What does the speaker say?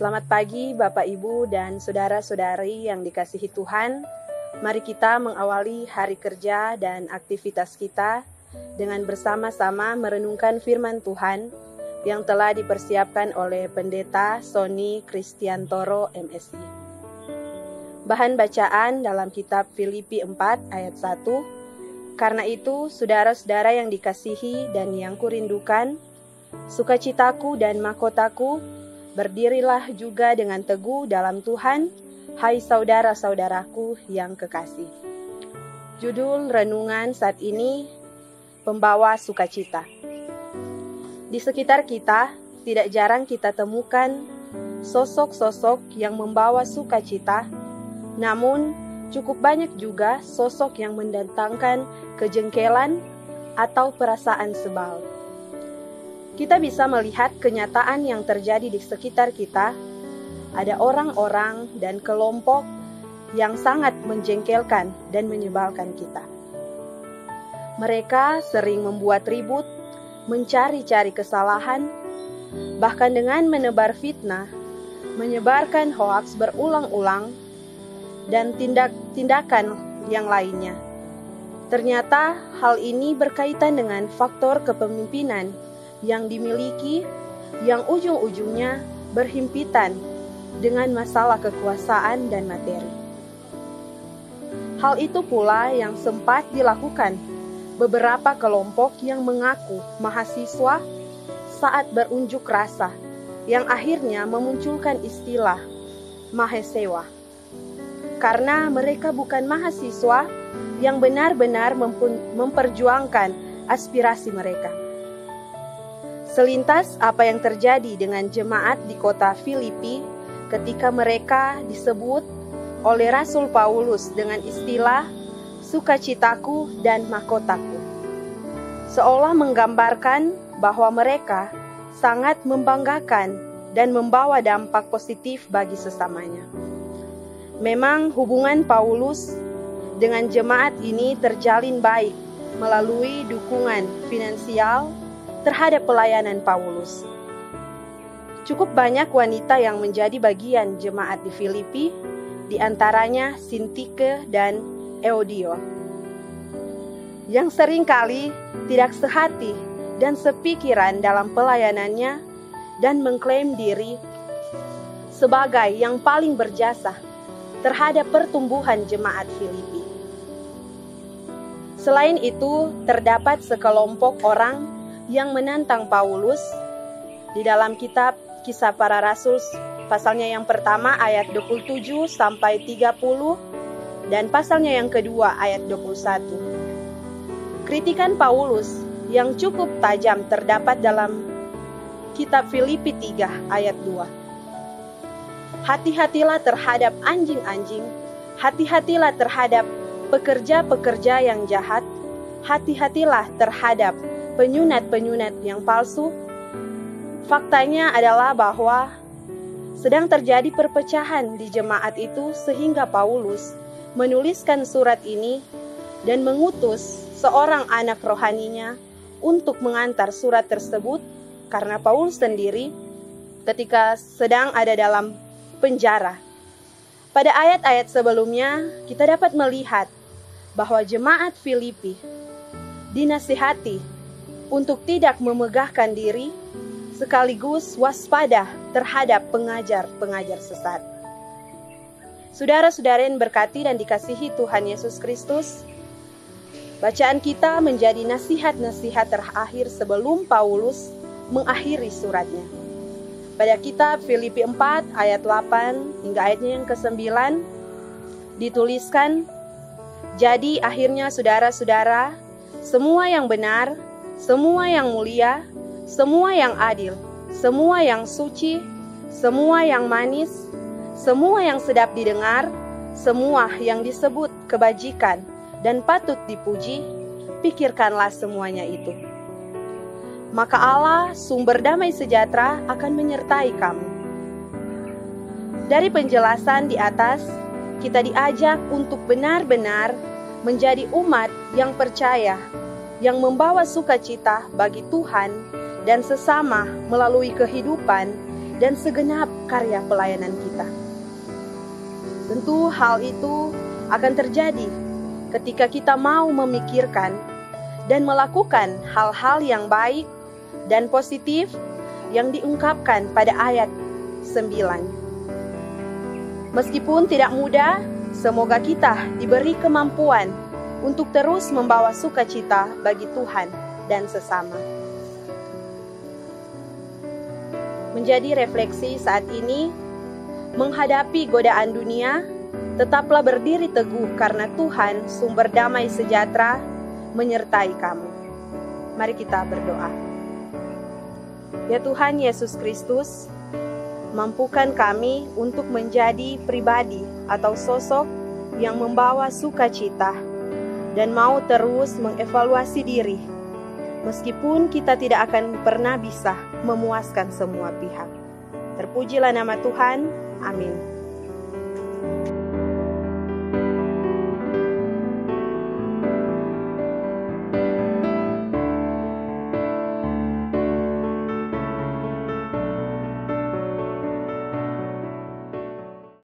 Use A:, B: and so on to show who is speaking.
A: Selamat pagi Bapak Ibu dan saudara-saudari yang dikasihi Tuhan. Mari kita mengawali hari kerja dan aktivitas kita dengan bersama-sama merenungkan firman Tuhan yang telah dipersiapkan oleh Pendeta Sony Kristiantoro MSI. Bahan bacaan dalam kitab Filipi 4 ayat 1. Karena itu, saudara-saudara yang dikasihi dan yang kurindukan, sukacitaku dan mahkotaku, berdirilah juga dengan teguh dalam Tuhan, hai saudara-saudaraku yang kekasih. Judul renungan saat ini, Pembawa Sukacita. Di sekitar kita, tidak jarang kita temukan sosok-sosok yang membawa sukacita, namun cukup banyak juga sosok yang mendatangkan kejengkelan atau perasaan sebal. Kita bisa melihat kenyataan yang terjadi di sekitar kita. Ada orang-orang dan kelompok yang sangat menjengkelkan dan menyebalkan kita. Mereka sering membuat ribut, mencari-cari kesalahan, bahkan dengan menebar fitnah, menyebarkan hoaks berulang-ulang, dan tindakan yang lainnya. Ternyata hal ini berkaitan dengan faktor kepemimpinan yang dimiliki, yang ujung-ujungnya berhimpitan dengan masalah kekuasaan dan materi. Hal itu pula yang sempat dilakukan beberapa kelompok yang mengaku mahasiswa saat berunjuk rasa, yang akhirnya memunculkan istilah mahesewa. Karena mereka bukan mahasiswa yang benar-benar memperjuangkan aspirasi mereka. Selintas apa yang terjadi dengan jemaat di kota Filipi ketika mereka disebut oleh Rasul Paulus dengan istilah sukacitaku dan mahkotaku. Seolah menggambarkan bahwa mereka sangat membanggakan dan membawa dampak positif bagi sesamanya. Memang hubungan Paulus dengan jemaat ini terjalin baik melalui dukungan finansial terhadap pelayanan Paulus. Cukup banyak wanita yang menjadi bagian jemaat di Filipi, di antaranya Sintike dan Euodia, yang seringkali tidak sehati dan sepikiran dalam pelayanannya dan mengklaim diri sebagai yang paling berjasa terhadap pertumbuhan jemaat Filipi. Selain itu, terdapat sekelompok orang yang menantang Paulus di dalam kitab Kisah Para Rasul pasalnya yang pertama ayat 27 sampai 30 dan pasalnya yang kedua ayat 21. Kritikan Paulus yang cukup tajam terdapat dalam kitab Filipi 3 ayat 2. Hati-hatilah terhadap anjing-anjing, hati-hatilah terhadap pekerja-pekerja yang jahat, hati-hatilah terhadap penyunat-penyunat yang palsu. Faktanya adalah bahwa sedang terjadi perpecahan di jemaat itu sehingga Paulus menuliskan surat ini dan mengutus seorang anak rohaninya untuk mengantar surat tersebut karena Paulus sendiri ketika sedang ada dalam penjara. Pada ayat-ayat sebelumnya kita dapat melihat bahwa jemaat Filipi dinasihati untuk tidak memegahkan diri, sekaligus waspada terhadap pengajar-pengajar sesat. Saudara-saudara yang berkati dan dikasihi Tuhan Yesus Kristus, bacaan kita menjadi nasihat-nasihat terakhir sebelum Paulus mengakhiri suratnya. Pada kitab Filipi 4 ayat 8 hingga ayatnya yang ke-9 dituliskan, jadi akhirnya saudara-saudara, semua yang benar, semua yang mulia, semua yang adil, semua yang suci, semua yang manis, semua yang sedap didengar, semua yang disebut kebajikan dan patut dipuji, pikirkanlah semuanya itu. Maka Allah, sumber damai sejahtera, akan menyertai kamu. Dari penjelasan di atas, kita diajak untuk benar-benar menjadi umat yang percaya, yang membawa sukacita bagi Tuhan dan sesama melalui kehidupan dan segenap karya pelayanan kita. Tentu hal itu akan terjadi ketika kita mau memikirkan dan melakukan hal-hal yang baik dan positif yang diungkapkan pada ayat 9. Meskipun tidak mudah, semoga kita diberi kemampuan untuk terus membawa sukacita bagi Tuhan dan sesama. Menjadi refleksi saat ini, menghadapi godaan dunia, tetaplah berdiri teguh karena Tuhan sumber damai sejahtera menyertai kamu. Mari kita berdoa. Ya Tuhan Yesus Kristus, mampukan kami untuk menjadi pribadi atau sosok yang membawa sukacita dan mau terus mengevaluasi diri, meskipun kita tidak akan pernah bisa memuaskan semua pihak. Terpujilah nama Tuhan. Amin.